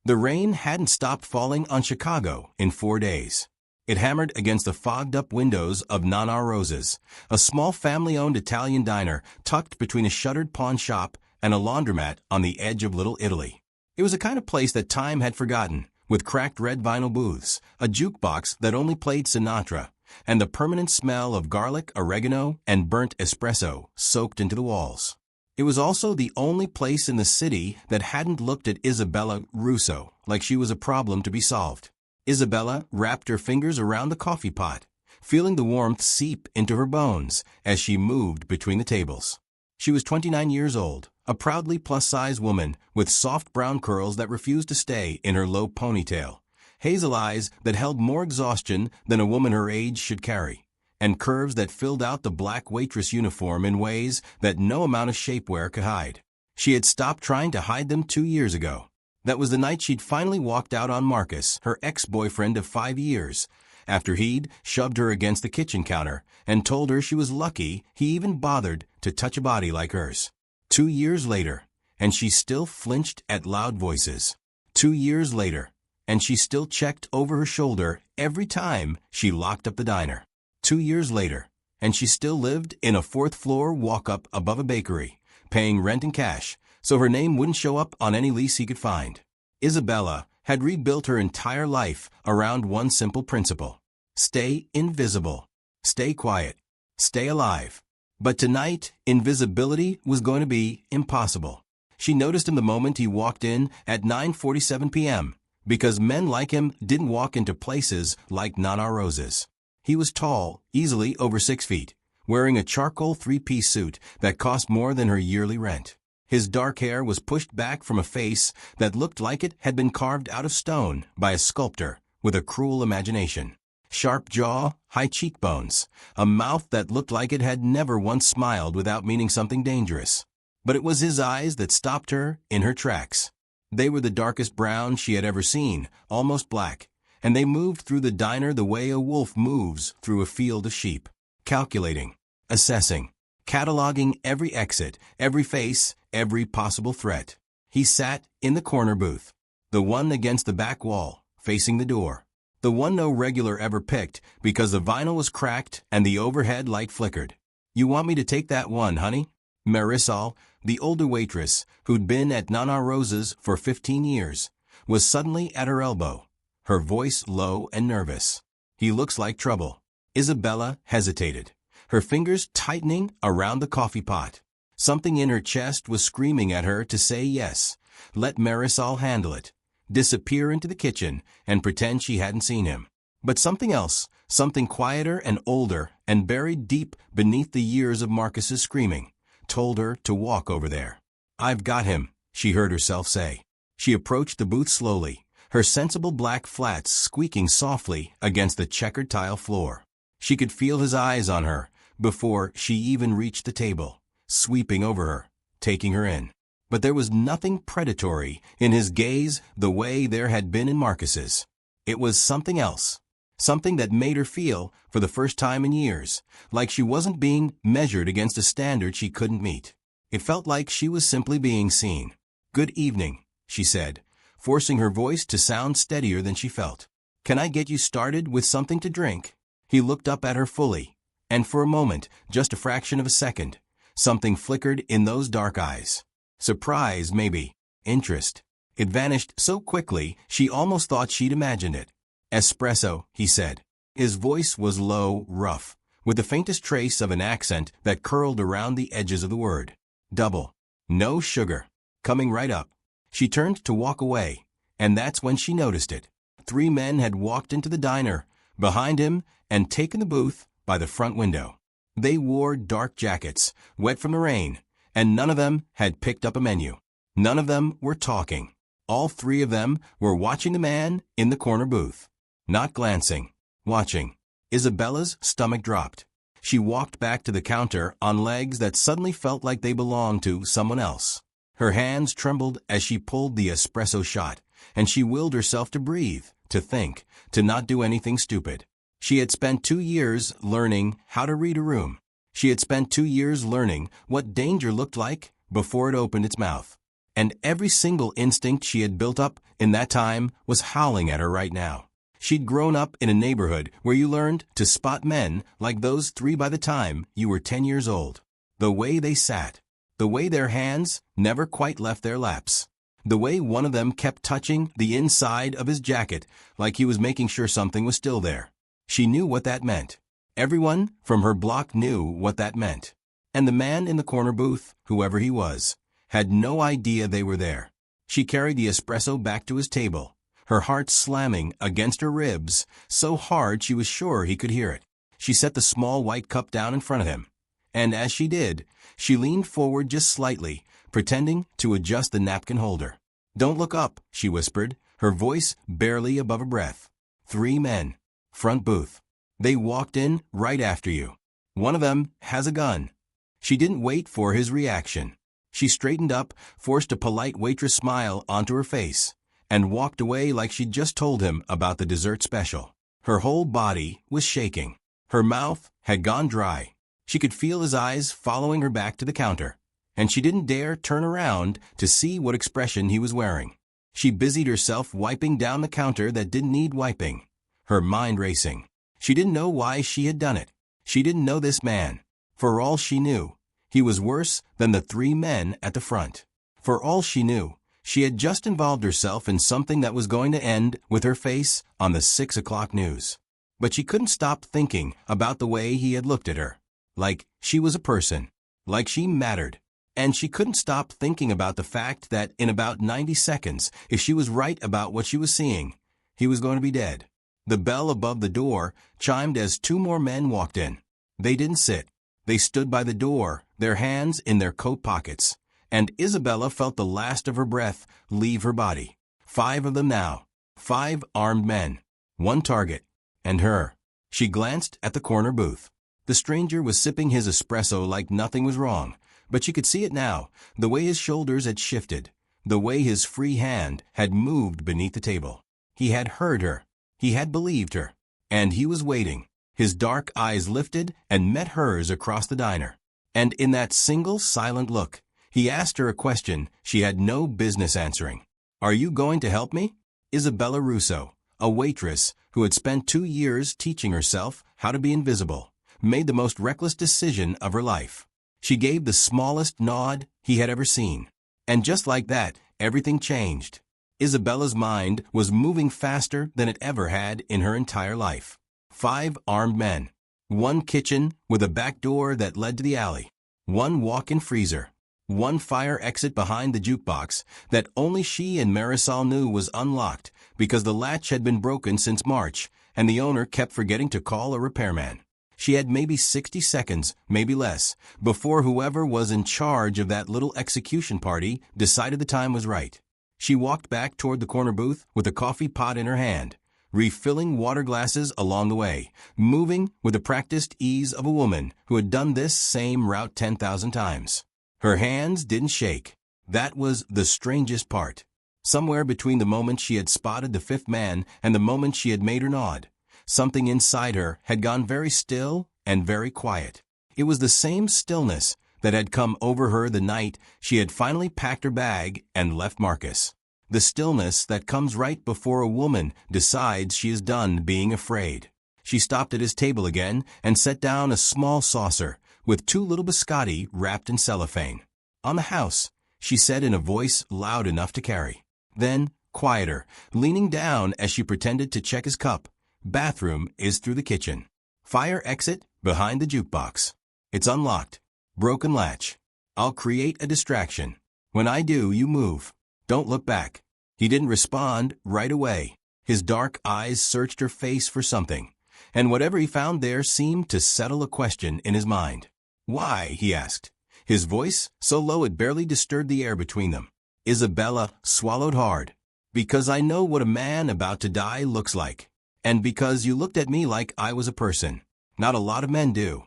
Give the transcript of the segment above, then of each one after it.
The rain hadn't stopped falling on Chicago in 4 days. It hammered against the fogged-up windows of Nana Rosa's, a small family-owned Italian diner tucked between a shuttered pawn shop and a laundromat on the edge of Little Italy. It was a kind of place that time had forgotten, with cracked red vinyl booths, a jukebox that only played Sinatra, and the permanent smell of garlic, oregano, and burnt espresso soaked into the walls. It was also the only place in the city that hadn't looked at Isabella Russo like she was a problem to be solved. Isabella wrapped her fingers around the coffee pot, feeling the warmth seep into her bones as she moved between the tables. She was 29 years old, a proudly plus-size woman with soft brown curls that refused to stay in her low ponytail, hazel eyes that held more exhaustion than a woman her age should carry, and curves that filled out the black waitress uniform in ways that no amount of shapewear could hide. She had stopped trying to hide them 2 years ago. That was the night she'd finally walked out on Marcus, her ex-boyfriend of 5 years, after he'd shoved her against the kitchen counter and told her she was lucky he even bothered to touch a body like hers. 2 years later, and she still flinched at loud voices. 2 years later, and she still checked over her shoulder every time she locked up the diner. 2 years later, and she still lived in a fourth-floor walk-up above a bakery, paying rent in cash, so her name wouldn't show up on any lease he could find. Isabella had rebuilt her entire life around one simple principle: stay invisible, stay quiet, stay alive. But tonight, invisibility was going to be impossible. She noticed him the moment he walked in at 9:47 p.m., because men like him didn't walk into places like Nana Rosa's. He was tall, easily over 6 feet, wearing a charcoal three-piece suit that cost more than her yearly rent. His dark hair was pushed back from a face that looked like it had been carved out of stone by a sculptor with a cruel imagination. Sharp jaw, high cheekbones, a mouth that looked like it had never once smiled without meaning something dangerous. But it was his eyes that stopped her in her tracks. They were the darkest brown she had ever seen, almost black, and they moved through the diner the way a wolf moves through a field of sheep, calculating, assessing, cataloging every exit, every face, every possible threat. He sat in the corner booth, the one against the back wall, facing the door, the one no regular ever picked because the vinyl was cracked and the overhead light flickered. "You want me to take that one, honey?" Marisol, the older waitress, who'd been at Nana Rosa's for 15 years, was suddenly at her elbow, her voice low and nervous. "He looks like trouble." Isabella hesitated, her fingers tightening around the coffee pot. Something in her chest was screaming at her to say yes, let Marisol handle it, disappear into the kitchen, and pretend she hadn't seen him. But something else, something quieter and older and buried deep beneath the years of Marcus's screaming, told her to walk over there. "I've got him," she heard herself say. She approached the booth slowly, her sensible black flats squeaking softly against the checkered tile floor. She could feel his eyes on her before she even reached the table, sweeping over her, taking her in. But there was nothing predatory in his gaze the way there had been in Marcus's. It was something else, something that made her feel, for the first time in years, like she wasn't being measured against a standard she couldn't meet. It felt like she was simply being seen. "Good evening," she said, forcing her voice to sound steadier than she felt. "Can I get you started with something to drink?" He looked up at her fully, and for a moment, just a fraction of a second, something flickered in those dark eyes. Surprise, maybe. Interest. It vanished so quickly she almost thought she'd imagined it. "Espresso," he said. His voice was low, rough, with the faintest trace of an accent that curled around the edges of the word. "Double. No sugar." Coming right up. She turned to walk away, and that's when she noticed it. 3 men had walked into the diner, behind him, and taken the booth by the front window. They wore dark jackets, wet from the rain, and none of them had picked up a menu. None of them were talking. All 3 of them were watching the man in the corner booth. Not glancing, watching. Isabella's stomach dropped. She walked back to the counter on legs that suddenly felt like they belonged to someone else. Her hands trembled as she pulled the espresso shot, and she willed herself to breathe, to think, to not do anything stupid. She had spent 2 years learning how to read a room. She had spent 2 years learning what danger looked like before it opened its mouth. And every single instinct she had built up in that time was howling at her right now. She'd grown up in a neighborhood where you learned to spot men like those three by the time you were 10 years old. The way they sat, the way their hands never quite left their laps, the way one of them kept touching the inside of his jacket like he was making sure something was still there. She knew what that meant. Everyone from her block knew what that meant. And the man in the corner booth, whoever he was, had no idea they were there. She carried the espresso back to his table, her heart slamming against her ribs so hard she was sure he could hear it. She set the small white cup down in front of him, and as she did, she leaned forward just slightly, pretending to adjust the napkin holder. "Don't look up," she whispered, her voice barely above a breath. "3 men. Front booth. They walked in right after you. One of them has a gun." She didn't wait for his reaction. She straightened up, forced a polite waitress smile onto her face, and walked away like she'd just told him about the dessert special. Her whole body was shaking. Her mouth had gone dry. She could feel his eyes following her back to the counter, and she didn't dare turn around to see what expression he was wearing. She busied herself wiping down the counter that didn't need wiping, her mind racing. She didn't know why she had done it. She didn't know this man. For all she knew, he was worse than the 3 men at the front. For all she knew, she had just involved herself in something that was going to end with her face on the 6 o'clock news. But she couldn't stop thinking about the way he had looked at her. Like she was a person. Like she mattered. And she couldn't stop thinking about the fact that in about 90 seconds, if she was right about what she was seeing, he was going to be dead. The bell above the door chimed as 2 more men walked in. They didn't sit. They stood by the door, their hands in their coat pockets, and Isabella felt the last of her breath leave her body. 5 of them now. 5 armed men. 1 target. And her. She glanced at the corner booth. The stranger was sipping his espresso like nothing was wrong, but she could see it now, the way his shoulders had shifted, the way his free hand had moved beneath the table. He had heard her. He had believed her. And he was waiting. His dark eyes lifted and met hers across the diner. And in that single silent look, he asked her a question she had no business answering. "Are you going to help me?" Isabella Russo, a waitress who had spent 2 years teaching herself how to be invisible, made the most reckless decision of her life. She gave the smallest nod he had ever seen. And just like that, everything changed. Isabella's mind was moving faster than it ever had in her entire life. 5 armed men. 1 kitchen with a back door that led to the alley. 1 walk-in freezer. 1 fire exit behind the jukebox that only she and Marisol knew was unlocked because the latch had been broken since March and the owner kept forgetting to call a repairman. She had maybe 60 seconds, maybe less, before whoever was in charge of that little execution party decided the time was right. She walked back toward the corner booth with a coffee pot in her hand, refilling water glasses along the way, moving with the practiced ease of a woman who had done this same route 10,000 times. Her hands didn't shake. That was the strangest part. Somewhere between the moment she had spotted the 5th man and the moment she had made her nod, something inside her had gone very still and very quiet. It was the same stillness that had come over her the night she had finally packed her bag and left Marcus. The stillness that comes right before a woman decides she is done being afraid. She stopped at his table again and set down a small saucer with 2 little biscotti wrapped in cellophane. "On the house," she said in a voice loud enough to carry. Then, quieter, leaning down as she pretended to check his cup, "Bathroom is through the kitchen. Fire exit behind the jukebox. It's unlocked. Broken latch. I'll create a distraction. When I do, you move. Don't look back." He didn't respond right away. His dark eyes searched her face for something, and whatever he found there seemed to settle a question in his mind. "Why?" he asked, his voice so low it barely disturbed the air between them. Isabella swallowed hard. "Because I know what a man about to die looks like. And because you looked at me like I was a person. Not a lot of men do."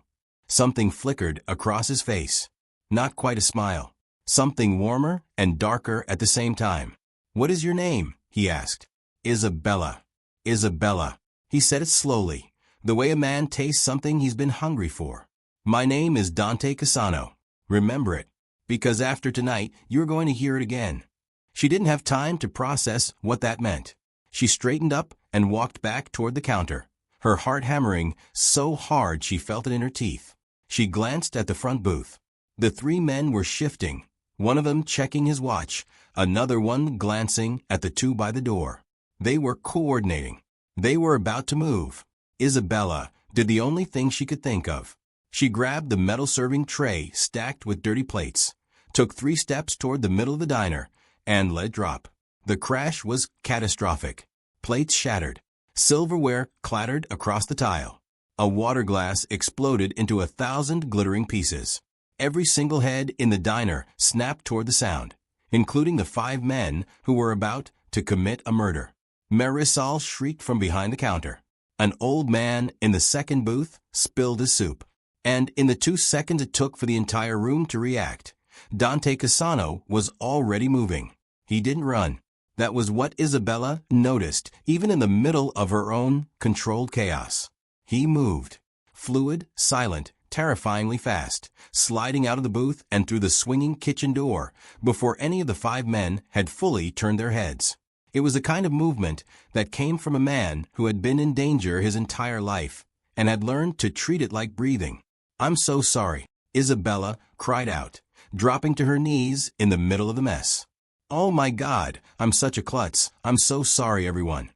Something flickered across his face. Not quite a smile. Something warmer and darker at the same time. "What is your name?" he asked. "Isabella. Isabella." He said it slowly, the way a man tastes something he's been hungry for. "My name is Dante Cassano. Remember it. because after tonight, you're going to hear it again." She didn't have time to process what that meant. She straightened up and walked back toward the counter, her heart hammering so hard she felt it in her teeth. She glanced at the front booth. The three men were shifting, one of them checking his watch, another one glancing at the two by the door. They were coordinating. They were about to move. Isabella did the only thing she could think of. She grabbed the metal serving tray stacked with dirty plates, took 3 steps toward the middle of the diner, and let drop. The crash was catastrophic. Plates shattered. Silverware clattered across the tile. A water glass exploded into 1,000 glittering pieces. Every single head in the diner snapped toward the sound, including the 5 men who were about to commit a murder. Marisol shrieked from behind the counter. An old man in the second booth spilled his soup. And in the 2 seconds it took for the entire room to react, Dante Cassano was already moving. He didn't run. That was what Isabella noticed, even in the middle of her own controlled chaos. He moved. Fluid, silent, terrifyingly fast, sliding out of the booth and through the swinging kitchen door before any of the 5 men had fully turned their heads. It was the kind of movement that came from a man who had been in danger his entire life and had learned to treat it like breathing. "I'm so sorry," Isabella cried out, dropping to her knees in the middle of the mess. "Oh my God, I'm such a klutz. I'm so sorry, everyone."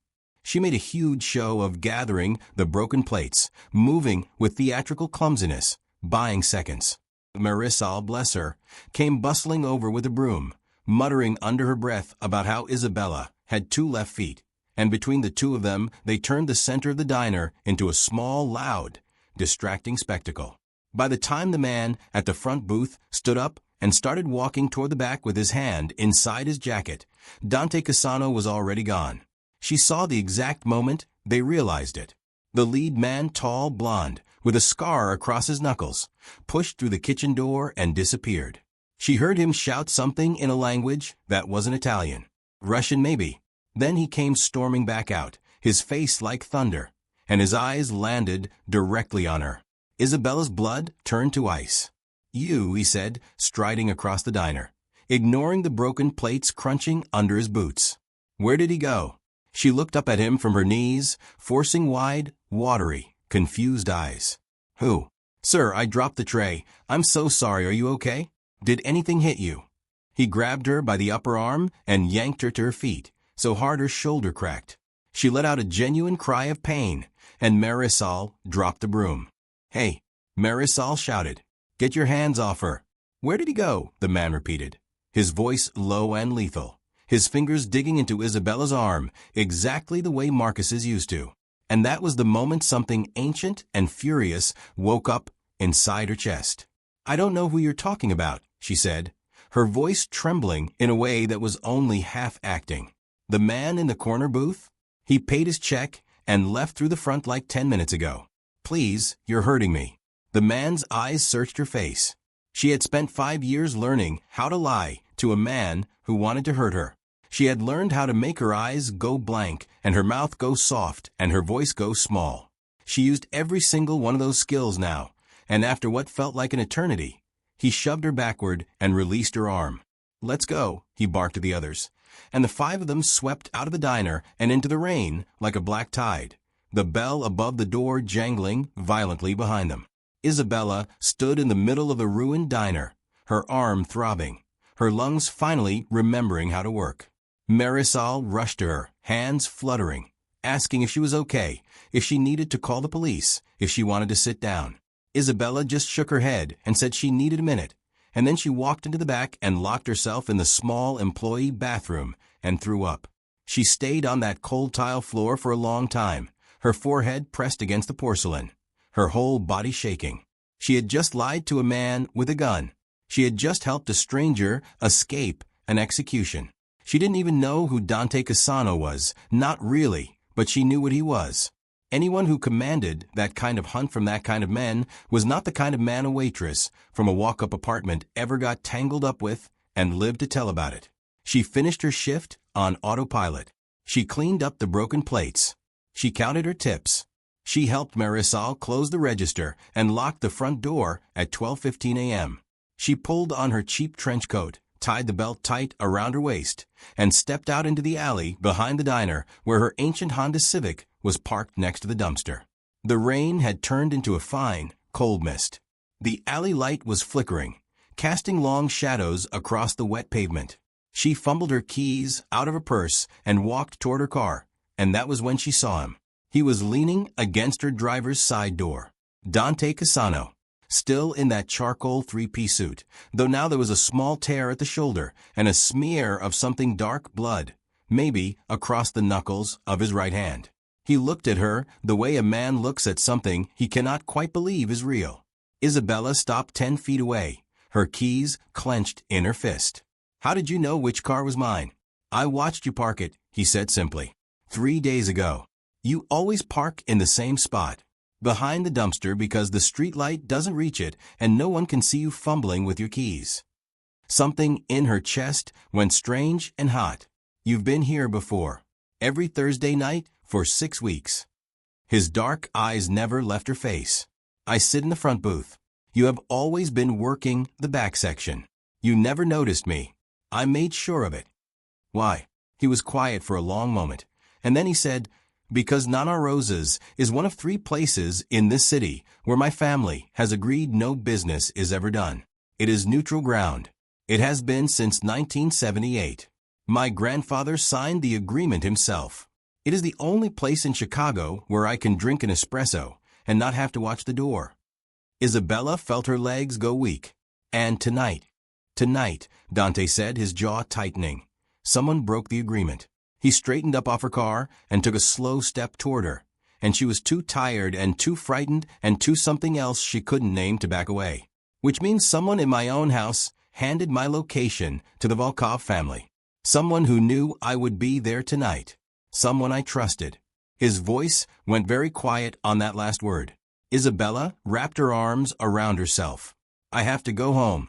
She made a huge show of gathering the broken plates, moving with theatrical clumsiness, buying seconds. Marisol, bless her, came bustling over with a broom, muttering under her breath about how Isabella had 2 left feet, and between the 2 of them they turned the center of the diner into a small, loud, distracting spectacle. By the time the man at the front booth stood up and started walking toward the back with his hand inside his jacket, Dante Cassano was already gone. She saw the exact moment they realized it. The lead man, tall, blonde, with a scar across his knuckles, pushed through the kitchen door and disappeared. She heard him shout something in a language that wasn't Italian. Russian, maybe. Then he came storming back out, his face like thunder, and his eyes landed directly on her. Isabella's blood turned to ice. "You," he said, striding across the diner, ignoring the broken plates crunching under his boots. "Where did he go?" She looked up at him from her knees, forcing wide, watery, confused eyes. "Who?" "Sir, I dropped the tray. I'm so sorry. Are you okay? Did anything hit you?" He grabbed her by the upper arm and yanked her to her feet, so hard her shoulder cracked. She let out a genuine cry of pain, and Marisol dropped the broom. "Hey," Marisol shouted. "Get your hands off her." "Where did he go?" the man repeated, his voice low and lethal, his fingers digging into Isabella's arm exactly the way Marcus's used to. And that was the moment something ancient and furious woke up inside her chest. "I don't know who you're talking about," she said, her voice trembling in a way that was only half acting. "The man in the corner booth? He paid his check and left through the front like 10 minutes ago. Please, you're hurting me." The man's eyes searched her face. She had spent 5 years learning how to lie to a man who wanted to hurt her. She had learned how to make her eyes go blank and her mouth go soft and her voice go small. She used every single one of those skills now, and after what felt like an eternity, he shoved her backward and released her arm. "Let's go," he barked at the others, and the 5 of them swept out of the diner and into the rain like a black tide, the bell above the door jangling violently behind them. Isabella stood in the middle of the ruined diner, her arm throbbing, her lungs finally remembering how to work. Marisol rushed to her, hands fluttering, asking if she was okay, if she needed to call the police, if she wanted to sit down. Isabella just shook her head and said she needed a minute, and then she walked into the back and locked herself in the small employee bathroom and threw up. She stayed on that cold tile floor for a long time, her forehead pressed against the porcelain, her whole body shaking. She had just lied to a man with a gun. She had just helped a stranger escape an execution. She didn't even know who Dante Cassano was, not really, but she knew what he was. Anyone who commanded that kind of hunt from that kind of men was not the kind of man a waitress from a walk-up apartment ever got tangled up with and lived to tell about it. She finished her shift on autopilot. She cleaned up the broken plates. She counted her tips. She helped Marisol close the register and lock the front door at 12:15 a.m. She pulled on her cheap trench coat, tied the belt tight around her waist, and stepped out into the alley behind the diner where her ancient Honda Civic was parked next to the dumpster. The rain had turned into a fine, cold mist. The alley light was flickering, casting long shadows across the wet pavement. She fumbled her keys out of her purse and walked toward her car, and that was when she saw him. He was leaning against her driver's side door. Dante Cassano, still in that charcoal three-piece suit, though now there was a small tear at the shoulder and a smear of something dark blood, maybe across the knuckles of his right hand. He looked at her the way a man looks at something he cannot quite believe is real. Isabella stopped 10 feet away, her keys clenched in her fist. "How did you know which car was mine?" "I watched you park it," he said simply. 3 days ago. You always park in the same spot, behind the dumpster, because the street light doesn't reach it and no one can see you fumbling with your keys. Something in her chest went strange and hot. "You've been here before. Every Thursday night for 6 weeks. His dark eyes never left her face. "I sit in the front booth. You have always been working the back section. You never noticed me. I made sure of it." "Why?" He was quiet for a long moment, and then he said, "Because Nana Rosa's is one of 3 places in this city where my family has agreed no business is ever done. It is neutral ground. It has been since 1978. My grandfather signed the agreement himself. It is the only place in Chicago where I can drink an espresso and not have to watch the door." Isabella felt her legs go weak. "And tonight," Dante said, his jaw tightening, "someone broke the agreement." He straightened up off her car and took a slow step toward her, and she was too tired and too frightened and too something else she couldn't name to back away. "Which means someone in my own house handed my location to the Volkov family. Someone who knew I would be there tonight. Someone I trusted." His voice went very quiet on that last word. Isabella wrapped her arms around herself. "I have to go home."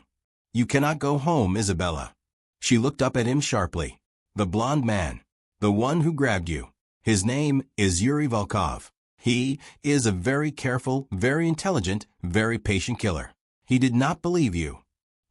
"You cannot go home, Isabella." She looked up at him sharply. "The blonde man. The one who grabbed you. His name is Yuri Volkov. He is a very careful, very intelligent, very patient killer. He did not believe you."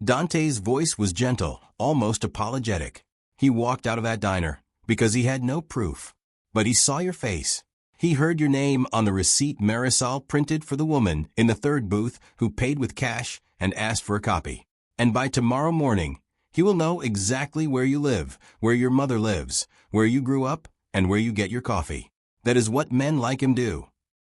Dante's voice was gentle, almost apologetic. "He walked out of that diner because he had no proof. But he saw your face. He heard your name on the receipt Marisol printed for the woman in the 3rd booth who paid with cash and asked for a copy. And by tomorrow morning, he will know exactly where you live, where your mother lives, where you grew up, and where you get your coffee. That is what men like him do."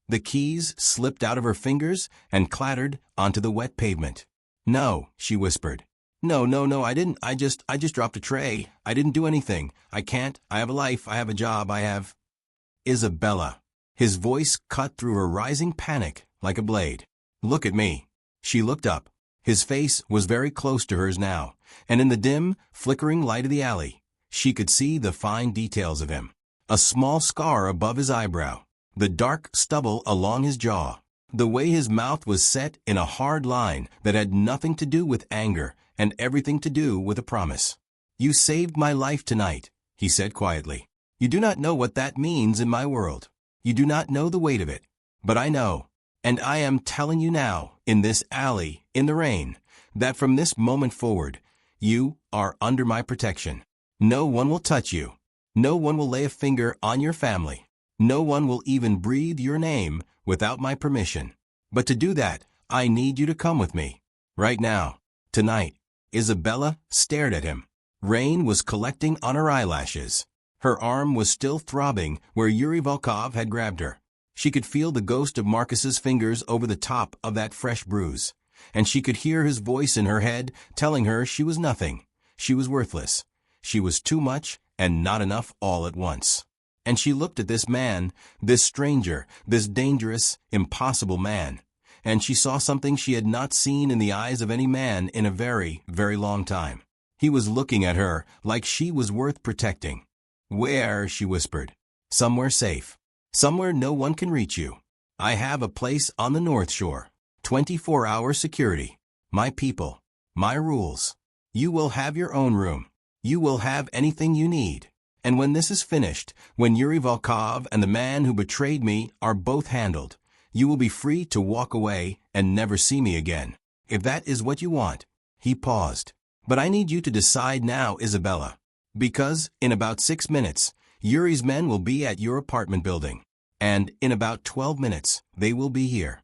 The keys slipped out of her fingers and clattered onto the wet pavement. "No," she whispered. No, I didn't. I just dropped a tray. I didn't do anything. I can't. I have a life. I have a job. I have..." "Isabella." His voice cut through her rising panic like a blade. "Look at me." She looked up. His face was very close to hers now, and in the dim, flickering light of the alley, she could see the fine details of him. A small scar above his eyebrow, the dark stubble along his jaw, the way his mouth was set in a hard line that had nothing to do with anger and everything to do with a promise. "You saved my life tonight," he said quietly. "You do not know what that means in my world. You do not know the weight of it. But I know. And I am telling you now, in this alley, in the rain, that from this moment forward, you are under my protection. No one will touch you. No one will lay a finger on your family. No one will even breathe your name without my permission. But to do that, I need you to come with me. Right now. Tonight." Isabella stared at him. Rain was collecting on her eyelashes. Her arm was still throbbing where Yuri Volkov had grabbed her. She could feel the ghost of Marcus's fingers over the top of that fresh bruise, and she could hear his voice in her head telling her she was nothing. She was worthless. She was too much and not enough all at once. And she looked at this man, this stranger, this dangerous, impossible man, and she saw something she had not seen in the eyes of any man in a very, very long time. He was looking at her like she was worth protecting. "Where?" she whispered. "Somewhere safe. Somewhere no one can reach you. I have a place on the North Shore. 24-hour security. My people. My rules. You will have your own room. You will have anything you need. And when this is finished, when Yuri Volkov and the man who betrayed me are both handled, you will be free to walk away and never see me again. If that is what you want, He paused. But I need you to decide now, Isabella. Because, in about 6 minutes, Yuri's men will be at your apartment building. And, in about 12 minutes, they will be here.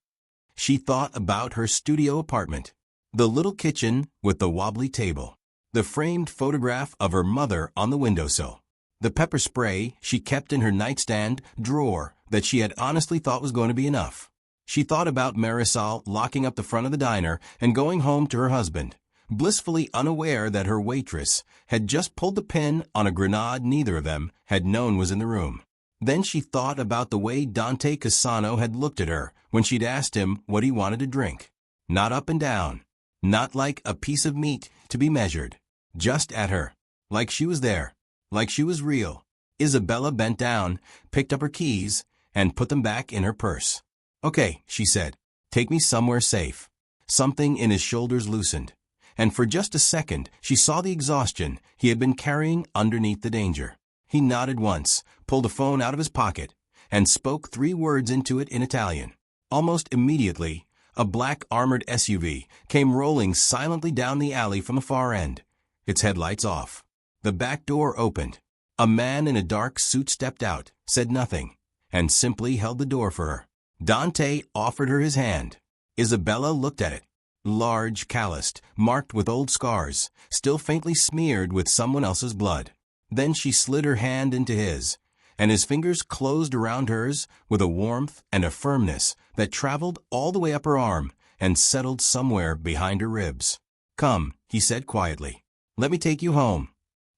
She thought about her studio apartment. The little kitchen with the wobbly table. The framed photograph of her mother on the windowsill. The pepper spray she kept in her nightstand drawer that she had honestly thought was going to be enough. She thought about Marisol locking up the front of the diner and going home to her husband, blissfully unaware that her waitress had just pulled the pin on a grenade neither of them had known was in the room. Then she thought about the way Dante Cassano had looked at her when she'd asked him what he wanted to drink. Not up and down. Not like a piece of meat to be measured. Just at her. Like she was there. Like she was real. Isabella bent down, picked up her keys, and put them back in her purse. Okay, she said. Take me somewhere safe. Something in his shoulders loosened. And for just a second, she saw the exhaustion he had been carrying underneath the danger. He nodded once, pulled a phone out of his pocket, and spoke 3 words into it in Italian. Almost immediately, a black armored SUV came rolling silently down the alley from the far end, its headlights off. The back door opened. A man in a dark suit stepped out, said nothing, and simply held the door for her. Dante offered her his hand. Isabella looked at it. Large, calloused, marked with old scars, still faintly smeared with someone else's blood. Then she slid her hand into his, and his fingers closed around hers with a warmth and a firmness that traveled all the way up her arm and settled somewhere behind her ribs. Come, he said quietly. Let me take you home.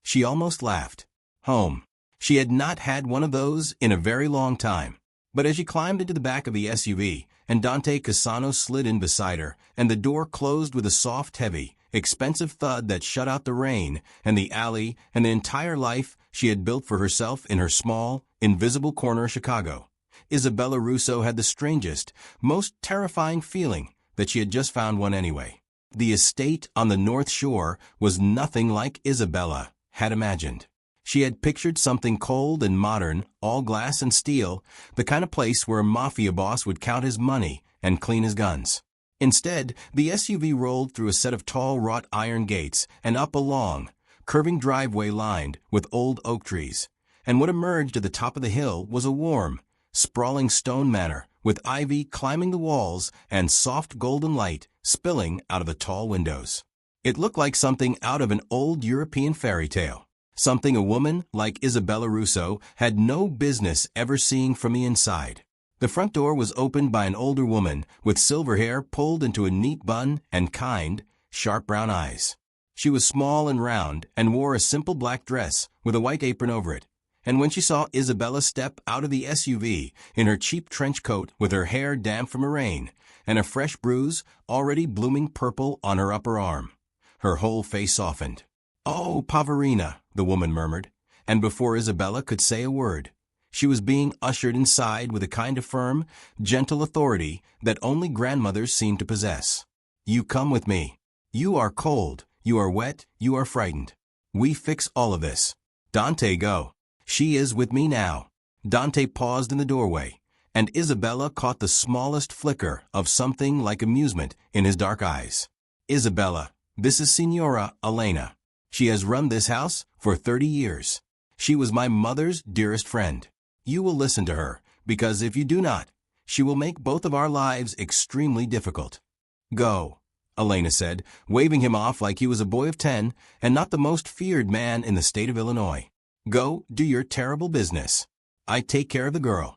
She almost laughed. Home. She had not had one of those in a very long time. But as she climbed into the back of the SUV, and Dante Cassano slid in beside her, and the door closed with a soft, heavy, expensive thud that shut out the rain and the alley and the entire life she had built for herself in her small, invisible corner of Chicago, Isabella Russo had the strangest, most terrifying feeling that she had just found one anyway. The estate on the North Shore was nothing like Isabella had imagined. She had pictured something cold and modern, all glass and steel, the kind of place where a mafia boss would count his money and clean his guns. Instead, the SUV rolled through a set of tall wrought iron gates and up a long, curving driveway lined with old oak trees. And what emerged at the top of the hill was a warm, sprawling stone manor with ivy climbing the walls and soft golden light spilling out of the tall windows. It looked like something out of an old European fairy tale. Something a woman like Isabella Russo had no business ever seeing from the inside. The front door was opened by an older woman with silver hair pulled into a neat bun and kind, sharp brown eyes. She was small and round and wore a simple black dress with a white apron over it. And when she saw Isabella step out of the SUV in her cheap trench coat with her hair damp from a rain and a fresh bruise already blooming purple on her upper arm, her whole face softened. "Oh, Poverina," the woman murmured, and before Isabella could say a word, she was being ushered inside with a kind of firm, gentle authority that only grandmothers seemed to possess. "You come with me. You are cold, you are wet, you are frightened. We fix all of this. Dante, go. She is with me now." Dante paused in the doorway, and Isabella caught the smallest flicker of something like amusement in his dark eyes. "Isabella, this is Signora Elena. She has run this house for 30 years. She was my mother's dearest friend. You will listen to her, because if you do not, she will make both of our lives extremely difficult." "Go," Elena said, waving him off like he was a boy of 10 and not the most feared man in the state of Illinois. "Go, do your terrible business. I take care of the girl."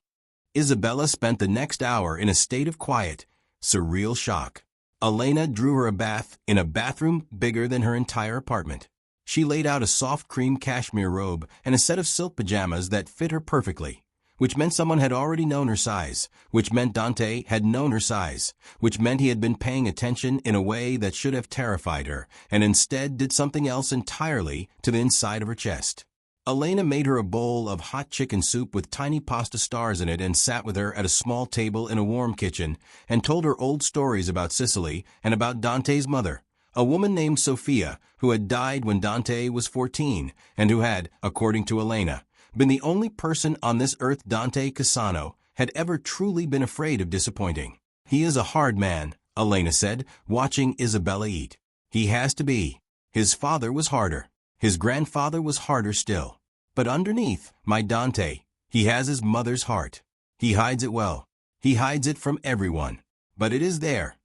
Isabella spent the next hour in a state of quiet, surreal shock. Elena drew her a bath in a bathroom bigger than her entire apartment. She laid out a soft cream cashmere robe and a set of silk pajamas that fit her perfectly, which meant someone had already known her size, which meant Dante had known her size, which meant he had been paying attention in a way that should have terrified her, and instead did something else entirely to the inside of her chest. Elena made her a bowl of hot chicken soup with tiny pasta stars in it and sat with her at a small table in a warm kitchen and told her old stories about Sicily and about Dante's mother, a woman named Sophia, who had died when Dante was 14 and who had, according to Elena, been the only person on this earth Dante Cassano had ever truly been afraid of disappointing. "He is a hard man," Elena said, watching Isabella eat. He has to be. His father was harder. His grandfather was harder still. But underneath, my Dante, he has his mother's heart. He hides it well. He hides it from everyone. But it is there.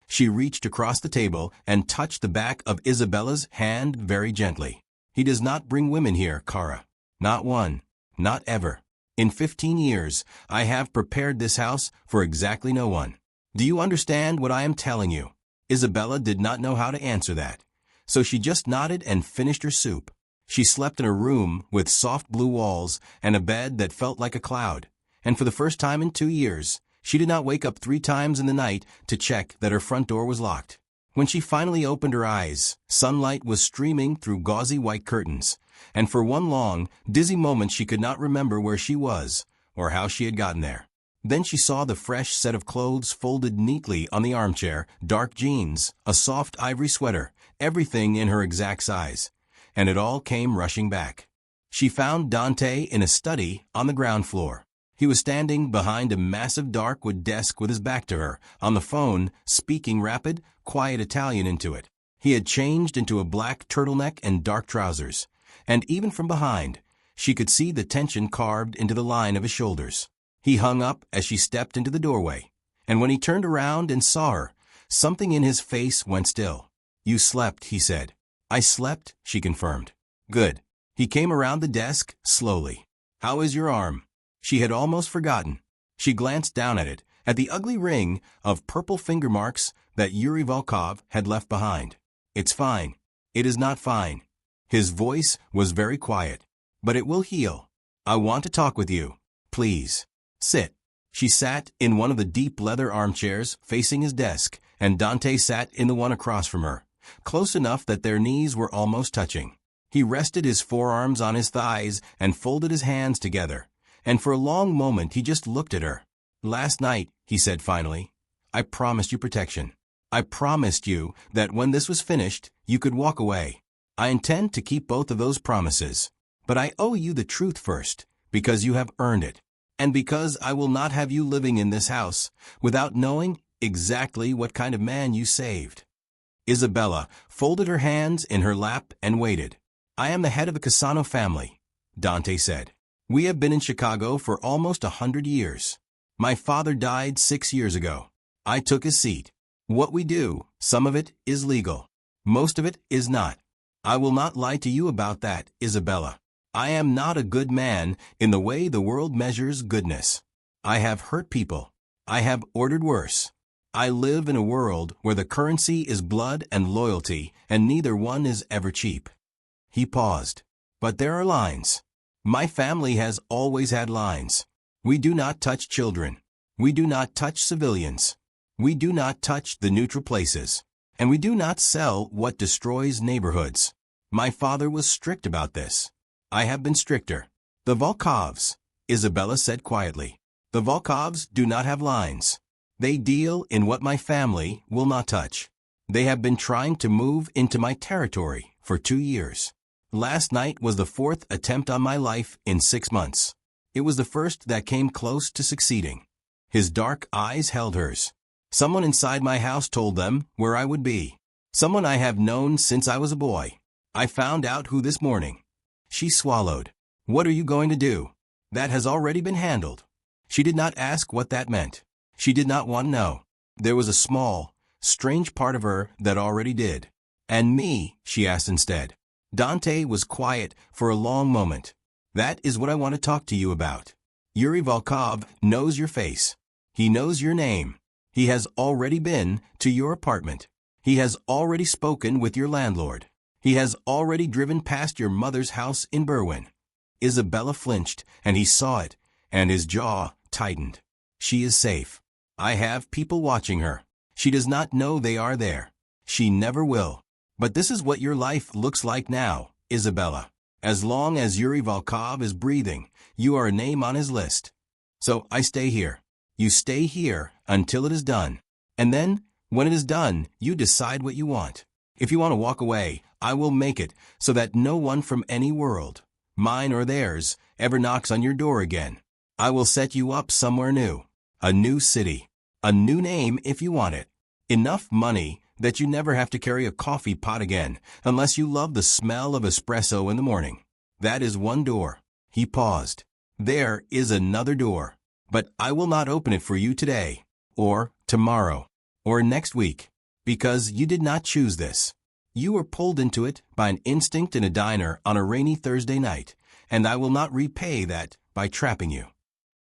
She reached across the table and touched the back of Isabella's hand very gently. He does not bring women here, Cara. Not one. Not ever. In 15 years, I have prepared this house for exactly no one. Do you understand what I am telling you? Isabella did not know how to answer that. So she just nodded and finished her soup. She slept in a room with soft blue walls and a bed that felt like a cloud. And for the first time in 2 years, she did not wake up 3 times in the night to check that her front door was locked. When she finally opened her eyes, sunlight was streaming through gauzy white curtains, and for one long, dizzy moment she could not remember where she was or how she had gotten there. Then she saw the fresh set of clothes folded neatly on the armchair, dark jeans, a soft ivory sweater, everything in her exact size, and it all came rushing back. She found Dante in a study on the ground floor. He was standing behind a massive dark wood desk with his back to her, on the phone, speaking rapid, quiet Italian into it. He had changed into a black turtleneck and dark trousers, and even from behind, she could see the tension carved into the line of his shoulders. He hung up as she stepped into the doorway, and when he turned around and saw her, something in his face went still. "You slept," he said. "I slept," she confirmed. "Good." He came around the desk, slowly. "How is your arm?" She had almost forgotten. She glanced down at it, at the ugly ring of purple finger marks that Yuri Volkov had left behind. "It's fine." "It is not fine." His voice was very quiet. "But it will heal. I want to talk with you. Please. Sit." She sat in one of the deep leather armchairs facing his desk, and Dante sat in the one across from her, close enough that their knees were almost touching. He rested his forearms on his thighs and folded his hands together, and for a long moment he just looked at her. "Last night," he said finally, "I promised you protection. I promised you that when this was finished, you could walk away. I intend to keep both of those promises. But I owe you the truth first, because you have earned it, and because I will not have you living in this house without knowing exactly what kind of man you saved." Isabella folded her hands in her lap and waited. "I am the head of the Cassano family," Dante said. "We have been in Chicago for almost 100 years. My father died 6 years ago. I took his seat. What we do, some of it is legal. Most of it is not. I will not lie to you about that, Isabella. I am not a good man in the way the world measures goodness. I have hurt people. I have ordered worse. I live in a world where the currency is blood and loyalty, and neither one is ever cheap." He paused. "But there are lines. My family has always had lines. We do not touch children. We do not touch civilians. We do not touch the neutral places. And we do not sell what destroys neighborhoods. My father was strict about this. I have been stricter." "The Volkovs," Isabella said quietly. "The Volkovs do not have lines. They deal in what my family will not touch. They have been trying to move into my territory for 2 years. Last night was the 4th attempt on my life in 6 months. It was the first that came close to succeeding." His dark eyes held hers. "Someone inside my house told them where I would be. Someone I have known since I was a boy. I found out who this morning." She swallowed. "What are you going to do?" "That has already been handled." She did not ask what that meant. She did not want to know. There was a small, strange part of her that already did. "And me?" she asked instead. Dante was quiet for a long moment. "That is what I want to talk to you about. Yuri Volkov knows your face. He knows your name. He has already been to your apartment. He has already spoken with your landlord. He has already driven past your mother's house in Berwyn." Isabella flinched, and he saw it, and his jaw tightened. "She is safe. I have people watching her. She does not know they are there. She never will. But this is what your life looks like now, Isabella. As long as Yuri Volkov is breathing, you are a name on his list. So I stay here. You stay here until it is done. And then, when it is done, you decide what you want. If you want to walk away, I will make it so that no one from any world, mine or theirs, ever knocks on your door again. I will set you up somewhere new. A new city. A new name if you want it. Enough money that you never have to carry a coffee pot again unless you love the smell of espresso in the morning. That is one door. He paused. There is another door, but I will not open it for you today, or tomorrow, or next week, because you did not choose this. You were pulled into it by an instinct in a diner on a rainy Thursday night, and I will not repay that by trapping you.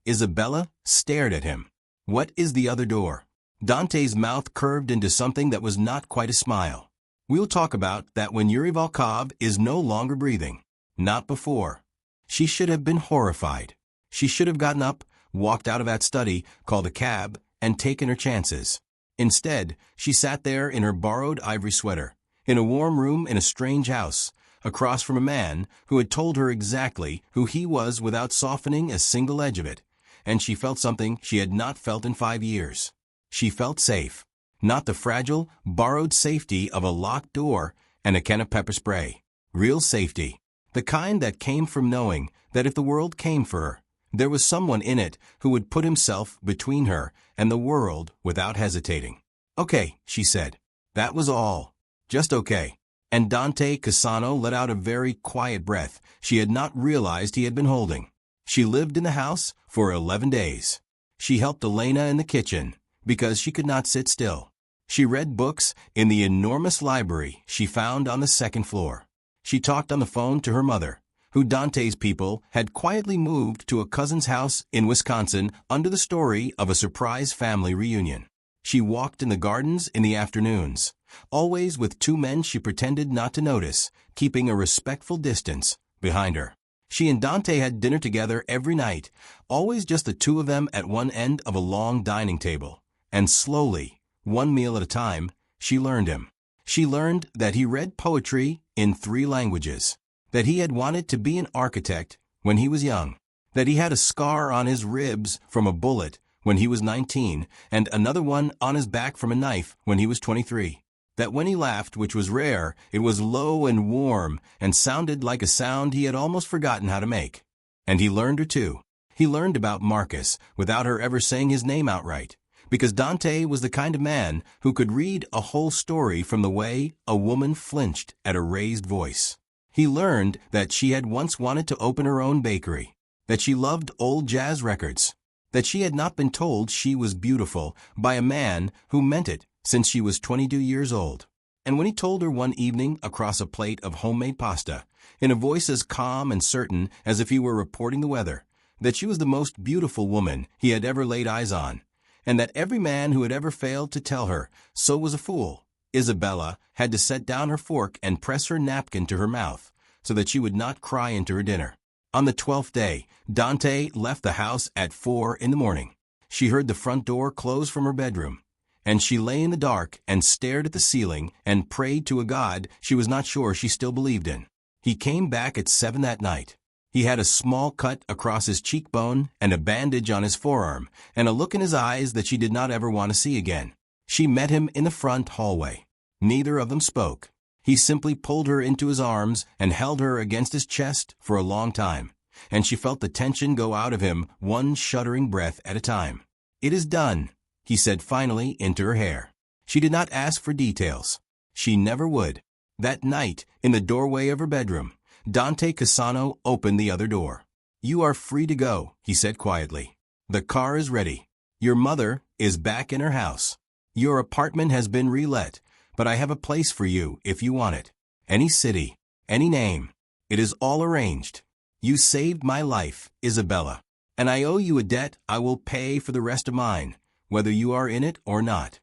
Isabella stared at him. What is the other door? Dante's mouth curved into something that was not quite a smile. We'll talk about that when Yuri Volkov is no longer breathing. Not before. She should have been horrified. She should have gotten up, walked out of that study, called a cab, and taken her chances. Instead, she sat there in her borrowed ivory sweater, in a warm room in a strange house, across from a man who had told her exactly who he was without softening a single edge of it, and she felt something she had not felt in 5 years. She felt safe. Not the fragile, borrowed safety of a locked door and a can of pepper spray. Real safety. The kind that came from knowing that if the world came for her, there was someone in it who would put himself between her and the world without hesitating. Okay, she said. That was all. Just okay. And Dante Cassano let out a very quiet breath she had not realized he had been holding. She lived in the house for 11 days. She helped Elena in the kitchen because she could not sit still. She read books in the enormous library she found on the second floor. She talked on the phone to her mother, who Dante's people had quietly moved to a cousin's house in Wisconsin under the story of a surprise family reunion. She walked in the gardens in the afternoons, always with 2 men she pretended not to notice, keeping a respectful distance behind her. She and Dante had dinner together every night, always just the 2 of them at one end of a long dining table. And slowly, one meal at a time, she learned him. She learned that he read poetry in 3 languages, that he had wanted to be an architect when he was young, that he had a scar on his ribs from a bullet when he was 19 and another one on his back from a knife when he was 23, that when he laughed, which was rare, it was low and warm and sounded like a sound he had almost forgotten how to make. And he learned her too. He learned about Marcus without her ever saying his name outright, because Dante was the kind of man who could read a whole story from the way a woman flinched at a raised voice. He learned that she had once wanted to open her own bakery, that she loved old jazz records, that she had not been told she was beautiful by a man who meant it since she was 22 years old. And when he told her one evening across a plate of homemade pasta, in a voice as calm and certain as if he were reporting the weather, that she was the most beautiful woman he had ever laid eyes on, and that every man who had ever failed to tell her so was a fool, Isabella had to set down her fork and press her napkin to her mouth so that she would not cry into her dinner. On the 12th day, Dante left the house at 4 in the morning. She heard the front door close from her bedroom, and she lay in the dark and stared at the ceiling and prayed to a God she was not sure she still believed in. He came back at 7 that night. He had a small cut across his cheekbone and a bandage on his forearm, and a look in his eyes that she did not ever want to see again. She met him in the front hallway. Neither of them spoke. He simply pulled her into his arms and held her against his chest for a long time, and she felt the tension go out of him one shuddering breath at a time. "It is done," he said finally into her hair. She did not ask for details. She never would. That night, in the doorway of her bedroom, Dante Cassano opened the other door. "You are free to go," he said quietly. "The car is ready. Your mother is back in her house. Your apartment has been relet, but I have a place for you if you want it. Any city, any name. It is all arranged. You saved my life, Isabella, and I owe you a debt I will pay for the rest of mine, whether you are in it or not."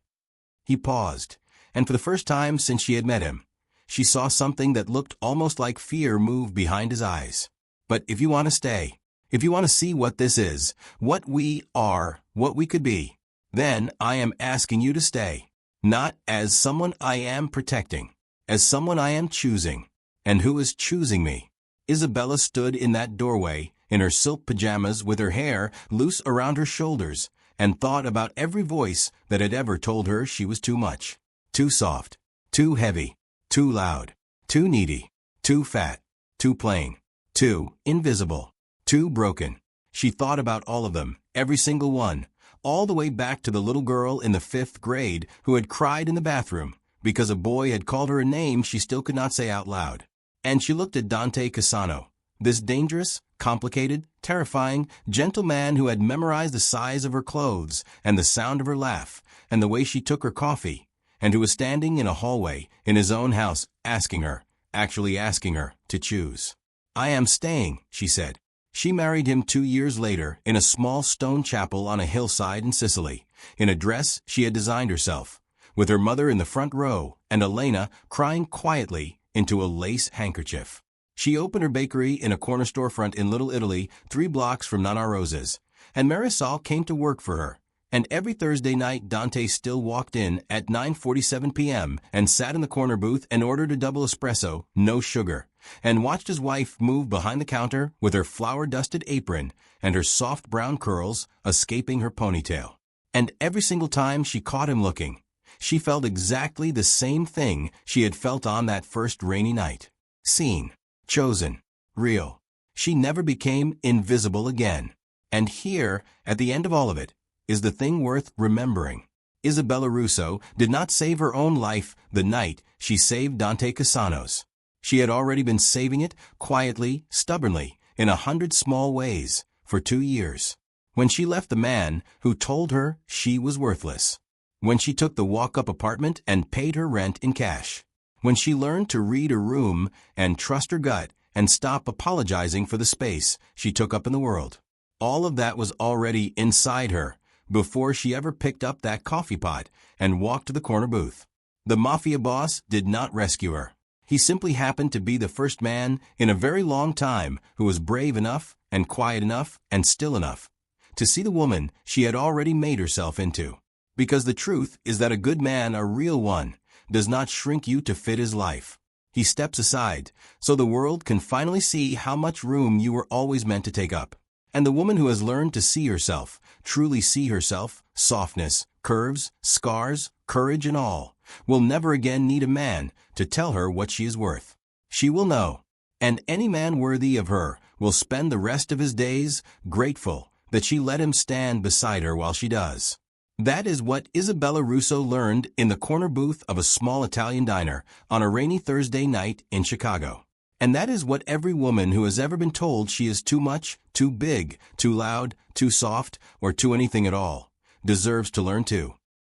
He paused, and for the first time since she had met him, she saw something that looked almost like fear move behind his eyes. "But if you want to stay, if you want to see what this is, what we are, what we could be, then I am asking you to stay. Not as someone I am protecting, as someone I am choosing. And who is choosing me?" Isabella stood in that doorway, in her silk pajamas with her hair loose around her shoulders, and thought about every voice that had ever told her she was too much, too soft, too heavy, too loud, too needy, too fat, too plain, too invisible, too broken. She thought about all of them, every single one, all the way back to the little girl in the 5th grade who had cried in the bathroom because a boy had called her a name she still could not say out loud. And she looked at Dante Cassano, this dangerous, complicated, terrifying, gentle man who had memorized the size of her clothes and the sound of her laugh and the way she took her coffee, and who was standing in a hallway in his own house actually asking her to choose. "I am staying," she said. She married him 2 years later in a small stone chapel on a hillside in Sicily, in a dress she had designed herself, with her mother in the front row and Elena crying quietly into a lace handkerchief. She opened her bakery in a corner storefront in Little Italy, 3 blocks from Nana Rosa's, and Marisol came to work for her. And every Thursday night Dante still walked in at 9:47 p.m. and sat in the corner booth and ordered a double espresso, no sugar, and watched his wife move behind the counter with her flour-dusted apron and her soft brown curls escaping her ponytail. And every single time she caught him looking, she felt exactly the same thing she had felt on that first rainy night. Seen, chosen, real. She never became invisible again. And here, at the end of all of it, is the thing worth remembering. Isabella Russo did not save her own life the night she saved Dante Cassano's. She had already been saving it quietly, stubbornly, in 100 small ways, for 2 years. When she left the man who told her she was worthless. When she took the walk-up apartment and paid her rent in cash. When she learned to read a room and trust her gut and stop apologizing for the space she took up in the world. All of that was already inside her before she ever picked up that coffee pot and walked to the corner booth. The Mafia boss did not rescue her. He simply happened to be the first man in a very long time who was brave enough and quiet enough and still enough to see the woman she had already made herself into. Because the truth is that a good man, a real one, does not shrink you to fit his life. He steps aside so the world can finally see how much room you were always meant to take up. And the woman who has learned to see herself, truly see herself, softness, curves, scars, courage and all, will never again need a man to tell her what she is worth. She will know. And any man worthy of her will spend the rest of his days grateful that she let him stand beside her while she does. That is what Isabella Russo learned in the corner booth of a small Italian diner on a rainy Thursday night in Chicago. And that is what every woman who has ever been told she is too much, too big, too loud, too soft, or too anything at all, deserves to learn too.